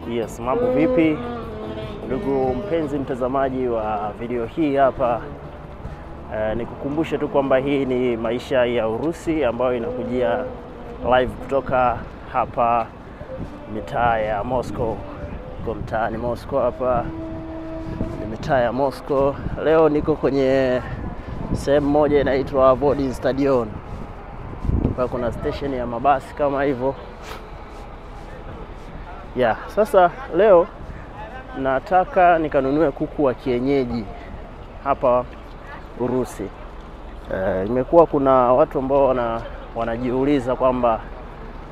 Yes, mambo vipi? Ndugu mpenzi mtazamaji wa video hii hapa, nikukumbushe tu kwamba hii ni maisha ya Urusi ambayo inakujia live kutoka hapa mitaa ya Moscow. Kwa mtaani Moscow hapa, ni mitaa ya Moscow. Leo niko kwenye sehemu moja inaitwa Vodin Stadion. Hapa kuna station ya mabasi kama hivyo. Sasa leo nataka nikanunue kuku wa kienyeji hapa Urusi. Imekuwa kuna watu ambao wanajiuliza kwamba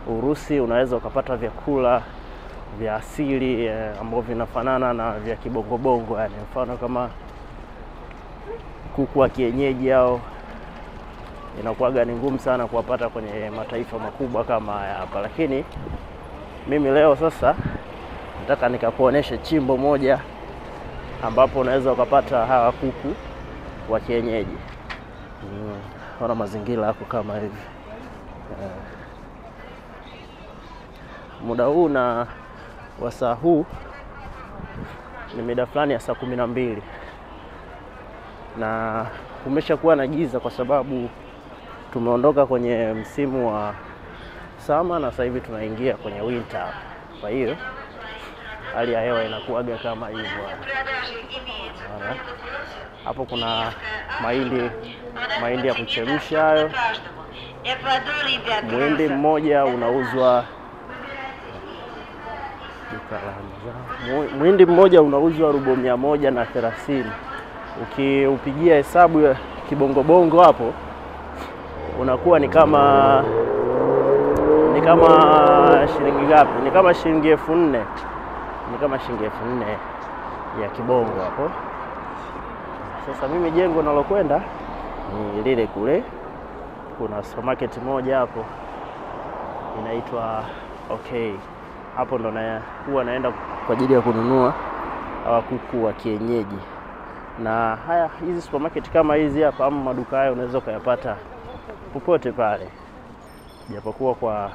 Urusi unaweza ukapata vyakula vya asili ambavyo vinafanana na vya kibongo-bongo, yani mfano kama kuku wa kienyeji au inakuwaga ni ngumu sana kuwapata kwenye mataifa makubwa kama haya hapa. Lakini mimi leo sasa nataka nikakuoneshe chimbo moja ambapo unaweza ukapata hawa kuku wa kienyeji. Ona mazingira yako kama hivi. Muda huu na wasaa huu ni mida fulani ya saa 12. Na kumeshakuwa na giza kwa sababu tumeondoka kwenye msimu wa summer na sasa hivi tunaingia kwenye winter. Kwa hiyo hali ya hewa inakuwaga kama hivyo. Hapo kuna mahindi ya kuchemsha hayo. Mwindi mmoja unauzwa rubo 130. Ukiupigia hesabu ya kibongo-bongo hapo unakuwa ni kama shilingi ngapi? Ni kama shilingi 4,000. Ni kama shilingi 4,000 ya kibongo hapo. Sasa mimi jengo nalokwenda ni lile kule. Kuna supermarket moja hapo inaitwa Okay. Hapo ndo huwa naenda kwa ajili ya kununua kuku wa kienyeji. Na hizi supermarket kama hizi hapa ama maduka haya unaweza kuyapata popote pale. Japokuwa kwa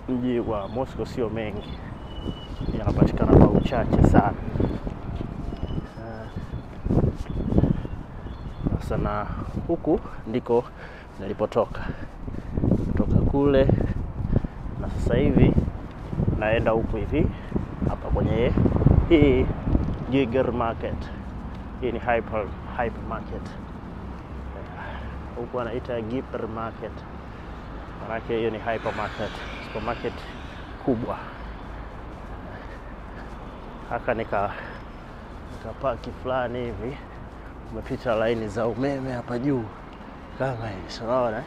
mji wa Moscow sio mengi, yanapatikana kwa uchache sana. Sana huku ndiko nilipotoka kule, na sasa hivi naenda huku hivi hapa kwenye hii Giger Market. Hii ni hypermarket. Huku anaita Giger Market. Manake hiyo ni hypermarket, supermarket kubwa. Haka nikapaki fulani hivi. Umepita laini za umeme hapa juu kama hivi, unaona?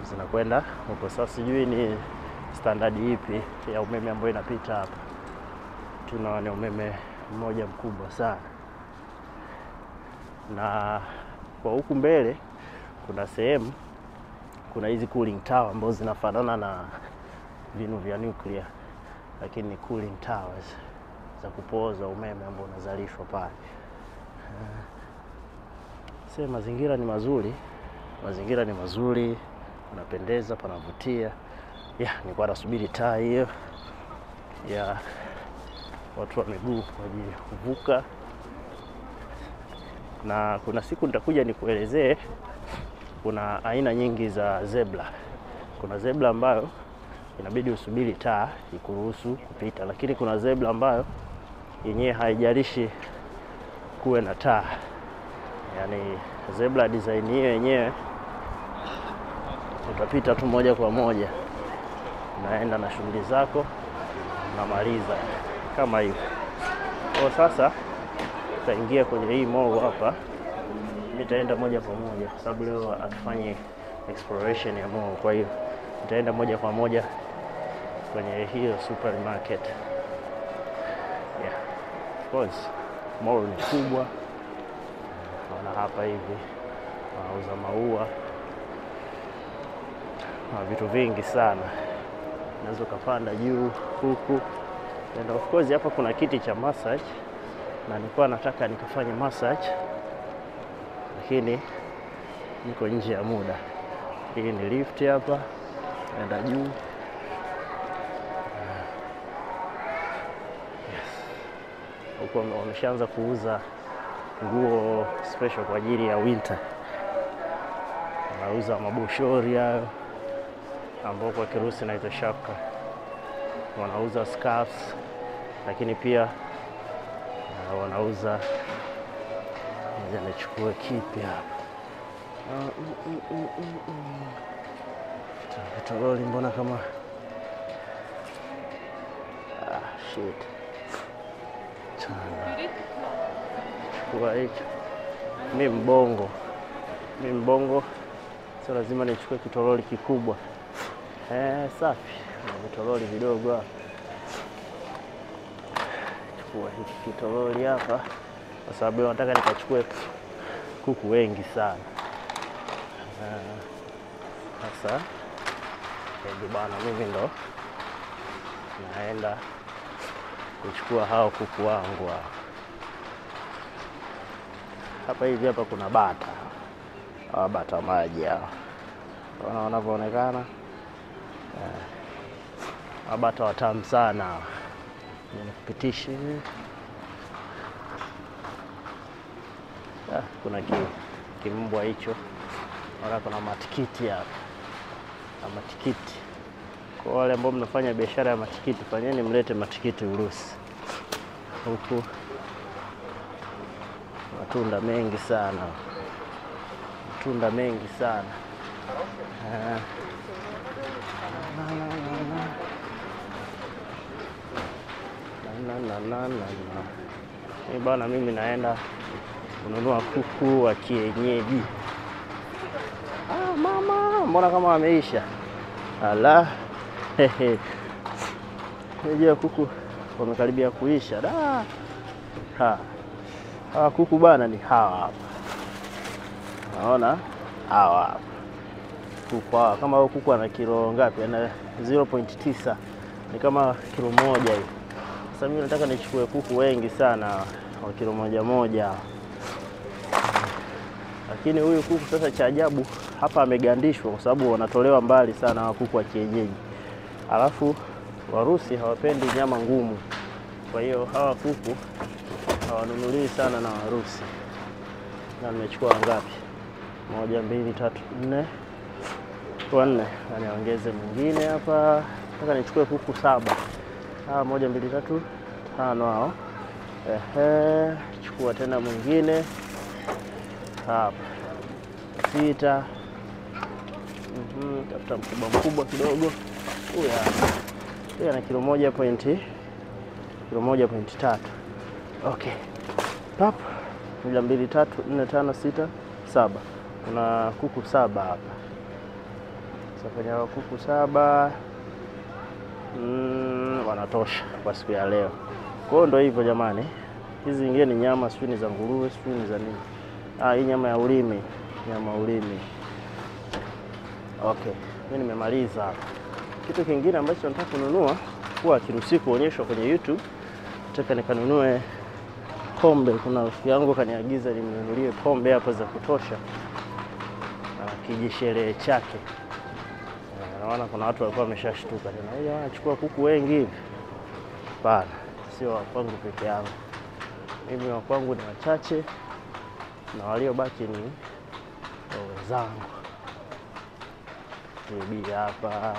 Zinakwenda huko. Sasa sijui ni standard ipi ya umeme ambayo inapita hapa. Tunaona umeme mmoja mkubwa sana. Na kwa huku mbele kuna hizi cooling tower ambazo zinafanana na vinu vya nuclear, lakini ni cooling towers za kupoza umeme ambao unazalishwa pale. Sasa mazingira ni mazuri, unapendeza, panavutia. Nilikuwa nasubiri taa hiyo ya watu wa miguu kwa ajili ya kuvuka. Na kuna siku nitakuja nikuelezee kuna aina nyingi za zebra. Kuna zebra ambayo inabidi usubiri taa ikuruhusu kupita, lakini kuna zebra ambayo yenyewe haijalishi kuwe na taa. Yani zebra design hiyo yenyewe utapita tu moja kwa moja, unaenda na shughuli zako, unamaliza kama hivyo. Kwa sasa tutaingia kwenye hii mall hapa. Nitaenda moja kwa moja kwa sababu leo atufanye exploration ya mall. Kwa hiyo nitaenda moja kwa moja kwenye hiyo supermarket. Of course mall ni kubwa. Naona hapa hivi wanauza maua na vitu vingi sana. Unaweza kupanda juu huku. And of course hapa kuna kiti cha massage, na nilikuwa nataka nikafanye massage lakini niko nje ya muda. Hii ni lift hapa, naenda juu. huko wameshaanza kuuza nguo special kwa ajili ya winter. Wanauza maboshori hayo ambao kwa Kirusi naitwa shapka. Wanauza scarves, lakini pia wanauza, ngoja nichukue kipi hapa. Toroli mbona kama shit. Chukua hicho. Mimi mbongo. Sio lazima nichukue kitoroli kikubwa. Safi. Na vitoroli vidogo hapa. Chukua hiki kitoroli hapa kwa sababu nataka nikachukue kuku wengi sana. Sasa ndio bana, mimi ndo naenda kuchukua hao kuku wangu hapa. Hivi hapa kuna bata. Bata maji hao. Unaona wanavyoonekana? Bata watamu sana. Nikupitishe. Kuna kimbwa hicho. Wala kuna matikiti hapa. Matikiti. Kwa wale ambao mnafanya biashara ya matikiti, fanyeni mlete matikiti Urusi. Huku matunda mengi sana. Bana, mimi naenda kununua kuku wa kienyeji. Mama, mbona kama wameisha? Ala. Unajua kuku wamekaribia kuisha. Hawa kuku bana ni hawa hapa. Naona hawa hapa. Kuku hawa, kama huyo kuku ana kilo ngapi? Ana 0.9. Ni kama kilo 1 hivi. Sasa mimi nataka nichukue kuku wengi sana wa kilo 1. Lakini huyu kuku sasa, cha ajabu hapa amegandishwa kwa sababu wanatolewa mbali sana wa kuku wa kienyeji. Alafu Warusi hawapendi nyama ngumu. Kwa hiyo hawa kuku hawanunuliwi sana na Warusi. Na nimechukua ngapi? 1, 2, 3, 4. 4. Na niongeze mwingine hapa. Nataka nichukue kuku 7. 1, 2, 3, 5 hao. Chukua tena mwingine hapa 6. Tafuta mkubwa kidogo. Huyu ana kilo 1.3. Okay. Pap. 1, 2, 3, 4, 5, 6, 7. Kuna kuku 7 hapa. Sasa kwenye kuku 7 wanatosha kwa siku ya leo. Kwa hiyo ndio hivyo jamani. Hizi zingine ni nyama, sio ni za nguruwe, sio ni za nini. Hii nyama ya ulimi, Okay, mimi nimemaliza hapa. Kitu kingine ambacho nataka kununua, kwa Kirusi kuonyeshwa kwenye YouTube, nataka nikanunue pombe. Kuna rafiki yangu kaniagiza ninunulie pombe hapa za kutosha. Kijisherehe chake. Naona kuna watu walikuwa wameshashtuka tena. Yeye anachukua kuku wengi hivi. Hapana, sio wa kwangu peke yangu. Mimi wa kwangu ni wachache na waliobaki ni wenzangu. Bibi hapa.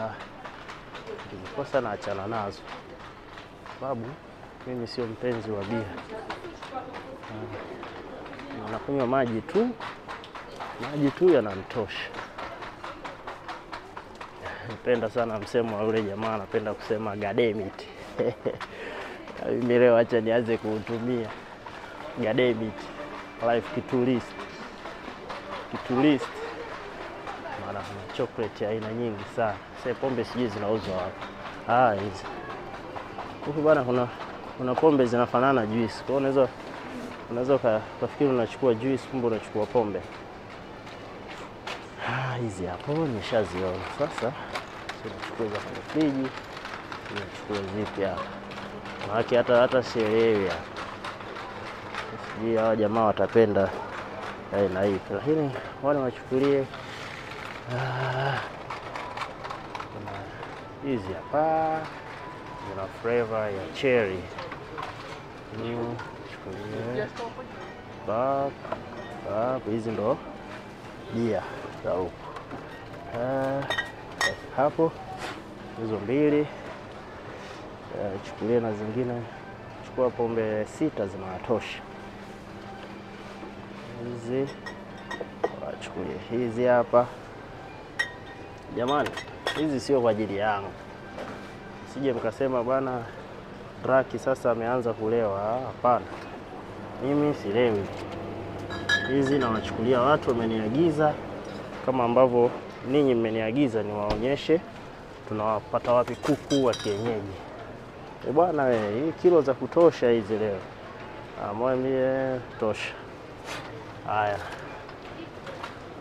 Nikikosa na achana nazo. Sababu mimi sio mpenzi wa bia. Nakunywa maji tu yananitosha. Napenda sana msemo wa yule jamaa, anapenda kusema gademit. Mimi leo acha nianze kuutumia gademit. Life kitulist. Maana kuna chocolate aina nyingi sana. Sasa pombe sijui zinauzwa wapi. Hizi. Huko bana kuna pombe zinafanana juice. Kwa hiyo unaweza kufikiri unachukua juice, kumbe unachukua pombe. Hizi hapo nishaziona. Sasa tunachukua za kwenye friji. Tunachukua zipi hapa. Maana hata sielewi hapa. Sijui hawa jamaa watapenda na hii. Lakini wale wachukulie hizi hapa. Kuna flavor ya cherry. Chukulie hizi ndo bia za huku. Hapo hizo mbili. Chukulie na zingine, chukua pombe 6 zinatosha. Hizi wachukulie hizi hapa. Jamani, hizi sio kwa ajili yangu, sije mkasema bwana Draki sasa ameanza kulewa. Hapana, mimi silewi. Hizi nawachukulia watu wameniagiza, kama ambavyo ninyi mmeniagiza niwaonyeshe tunawapata wapi kuku wa kienyeji. Bwana wewe, hii kilo za kutosha hizi leo. Mwambie tosha. Haya,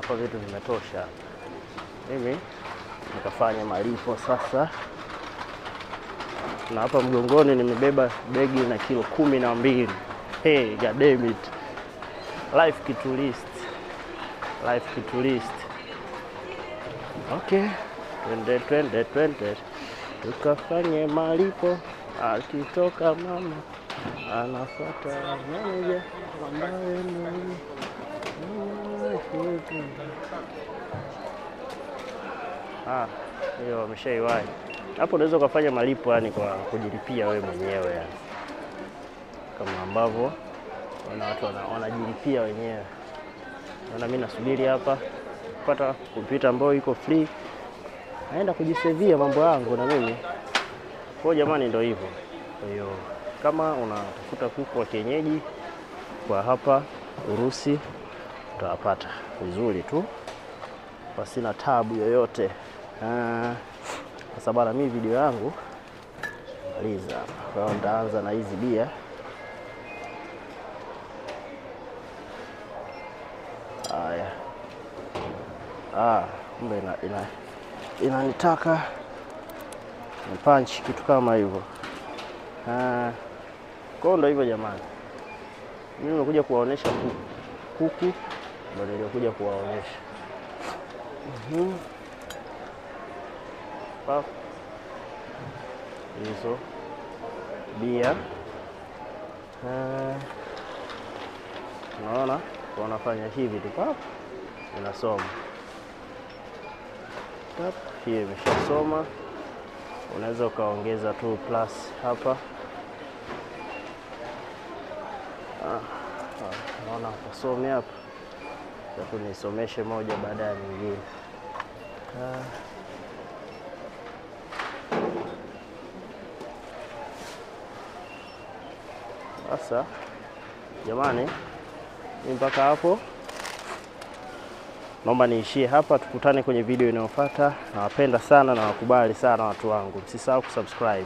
hapa vitu vimetosha. Mimi nikafanya malipo sasa. Na hapa mgongoni nimebeba begi na kilo 12. Hey, god damn it. Life kitu list. Okay. Twende. Tukafanye malipo. Akitoka mama anafuata manager ambaye ni hiyo ameshaiwahi. Hapo unaweza kufanya malipo yani kwa kujilipia wewe mwenyewe yani. Kama ambavyo watu wanajilipia wenyewe. Na mimi nasubiri hapa kupata kompyuta ambayo iko free. Naenda kujisevia mambo yangu na mimi. Kwa jamani ndio hivyo. Kwa hiyo kama unatafuta kuku wa kienyeji kwa hapa Urusi utawapata vizuri tu, pasina tabu yoyote. Sasa bana, mimi video yangu maliza hapa. Kwa hiyo nitaanza na hizi bia. Haya. Kumbe inanitaka ni punch kitu kama hivyo. Kwa ndo hivyo jamani. Mimi nimekuja kuwaonesha kuku, ndio nilikuja kuwaonesha. Hizo bia. Unaona? Wanafanya hivi tu pap. Inasoma. Pap, hii imeshasoma. Unaweza ukaongeza tu plus hapa. Naona kusome hapa. Sasa nisomeshe moja baada ya nyingine. Sasa jamani, mpaka hapo naomba niishie hapa. Tukutane kwenye video inayofuata. Nawapenda sana na wakubali sana watu wangu. Msisahau kusubscribe.